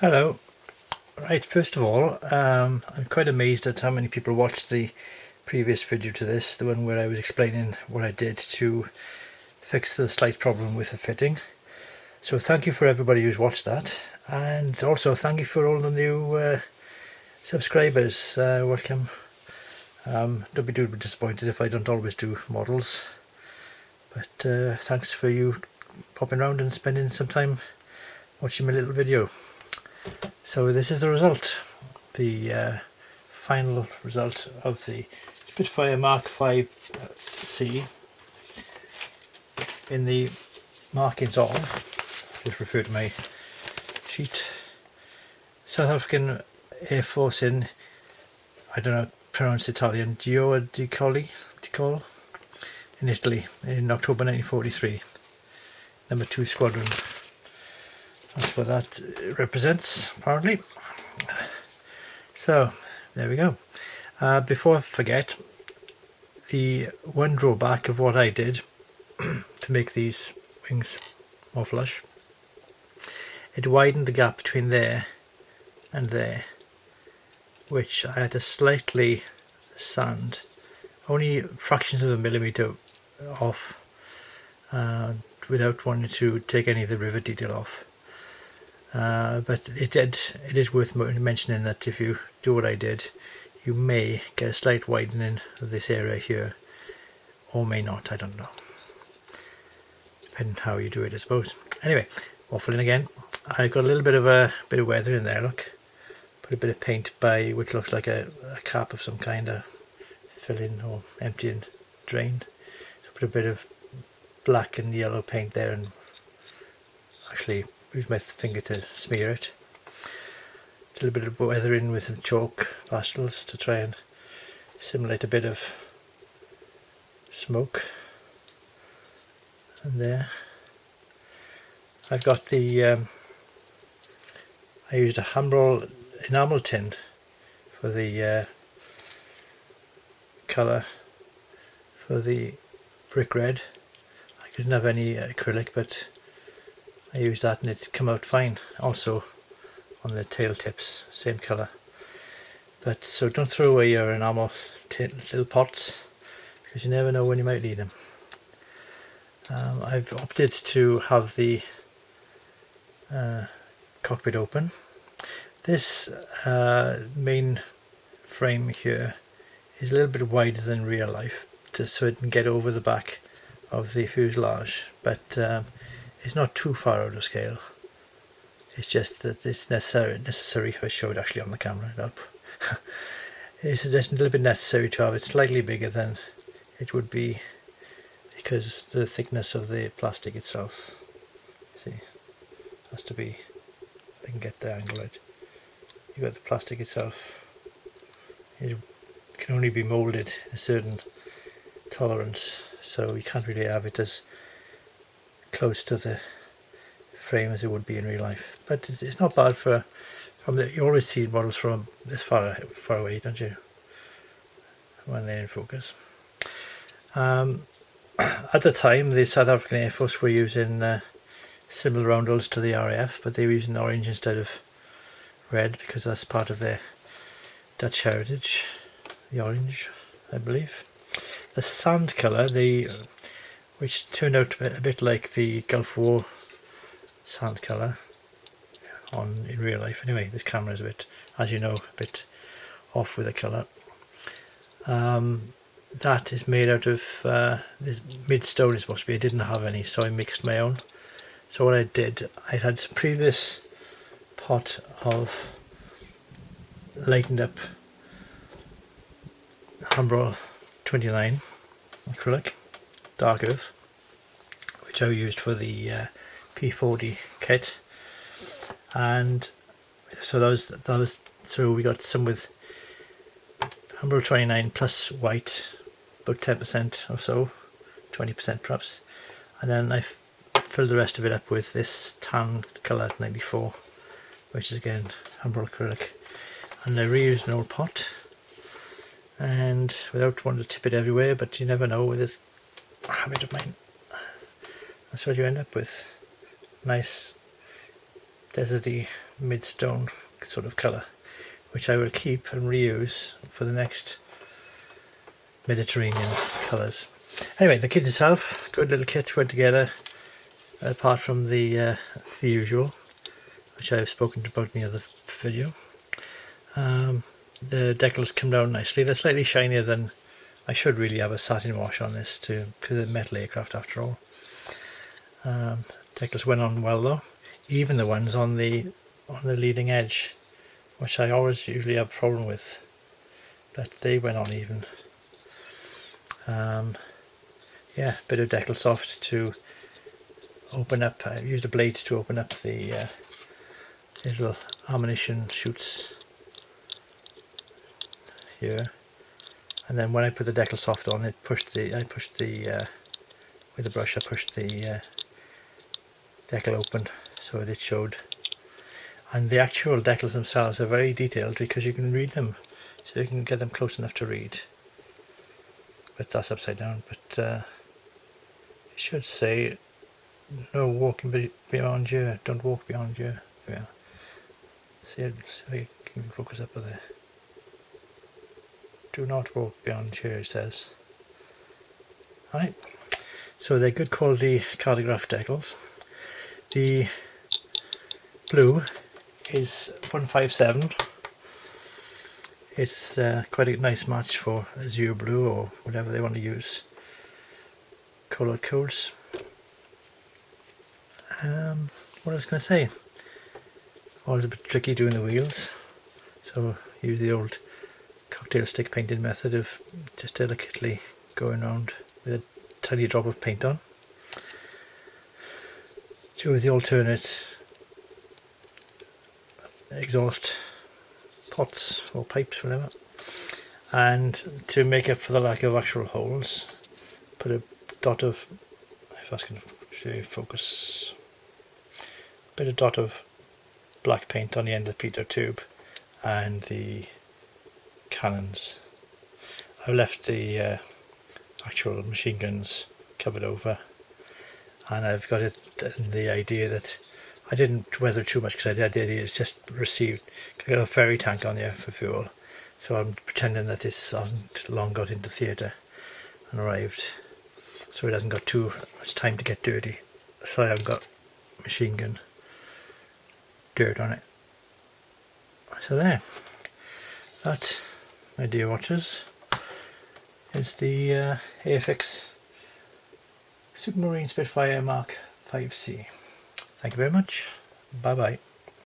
Hello. Right, first of all, I'm quite amazed at how many people watched the previous video to this, the one where I was explaining what I did to fix the slight problem with the fitting. So thank you for everybody who's watched that, and also thank you for all the new subscribers. Welcome. Don't be too disappointed if I don't always do models, but thanks for you popping around and spending some time watching my little video. So this is the result, the final result of the Spitfire Mark 5C in the markings of, just refer to my sheet, South African Air Force in, I don't know, pronounce Italian, Gio di Col in Italy in October 1943, number 2 Squadron. That's what that represents, apparently. So there we go. Before I forget, the one drawback of what I did to make these wings more flush, it widened the gap between there and there, which I had to slightly sand, only fractions of a millimetre off, without wanting to take any of the rivet detail off. But it is worth mentioning that if you do what I did, you may get a slight widening of this area here, or may not, I don't know, depending how you do it, I suppose. Anyway, waffling again. I got a little bit of weather in there, look. Put a bit of paint by, which looks like a cap of some kind of filling or emptying drain. So put a bit of black and yellow paint there and actually use my finger to smear it. A little bit of weathering with some chalk pastels to try and simulate a bit of smoke. And there I've got the I used a Humbrol enamel tin for the colour for the brick red. I didn't have any acrylic, but I used that and it's come out fine. Also on the tail tips, same colour. But so don't throw away your enamel little pots, because you never know when you might need them. I've opted to have the cockpit open. This main frame here is a little bit wider than real life, so it can get over the back of the fuselage, but it's not too far out of scale. It's just that it's necessary. If I show it actually on the camera, it up. It's just a little bit necessary to have it slightly bigger than it would be, because the thickness of the plastic itself. See, has to be. I can get the angle right. You got the plastic itself. It can only be moulded a certain tolerance, so you can't really have it as close to the frame as it would be in real life. But it's not bad for you always see models from this far away, don't you, when they're in focus. At the time, the South African Air Force were using similar roundels to the RAF, but they were using orange instead of red, because that's part of their Dutch heritage, the orange, I believe. The sand colour, which turned out a bit like the Gulf War sand colour in real life. Anyway, this camera is a bit, as you know, a bit off with the colour. That is made out of this midstone is supposed to be. I didn't have any, so I mixed my own. So what I did, I had some previous pot of lightened up Humbrol 29 acrylic, dark earth, which I used for the P40 kit. And so that was so we got some with Humbrol 29 plus white, about 10% or so, 20% perhaps, and then I filled the rest of it up with this tan colour 94, which is again Humbrol acrylic. And I reused an old pot, and without wanting to tip it everywhere, but you never know with this habit of mine, that's what you end up with. Nice deserty midstone sort of colour, which I will keep and reuse for the next Mediterranean colours. Anyway, the kit itself, good little kit, went together, apart from the usual, which I've spoken about in the other video. The decals come down nicely. They're slightly shinier than I should really have a satin wash on this too, because it's a metal aircraft after all. Decals went on well though, even the ones on the leading edge, which I always usually have a problem with, but they went on even. Yeah, bit of decal soft to open up. I used the blades to open up the little ammunition chutes here, and then when I put the decal soft on, it pushed the with the brush, I pushed the decal open so that it showed. And the actual decals themselves are very detailed because you can read them, so you can get them close enough to read. But that's upside down. But it should say, no walking beyond here, don't walk beyond here. Yeah. See if you can focus up there. Do not walk beyond here, it says. Alright, so they're good quality cartograph decals. The blue is 157. It's quite a nice match for azure blue or whatever they want to use. Colour codes. What I was going to say, always a bit tricky doing the wheels, so use the old cocktail stick painting method of just delicately going around with a tiny drop of paint on. Choose the alternate exhaust pots or pipes, whatever, and to make up for the lack of actual holes, put a dot of, if that's going to focus, bit of dot of black paint on the end of the pitot tube and the cannons. I've left the actual machine guns covered over, and I've got it the idea that I didn't weather too much because I did it's just received a ferry tank on there for fuel, so I'm pretending that this hasn't long got into theatre and arrived, so it hasn't got too much time to get dirty, so I haven't got machine gun dirt on it. So there, that, my dear watchers, is the Airfix Supermarine Spitfire Mark 5C. Thank you very much. Bye bye.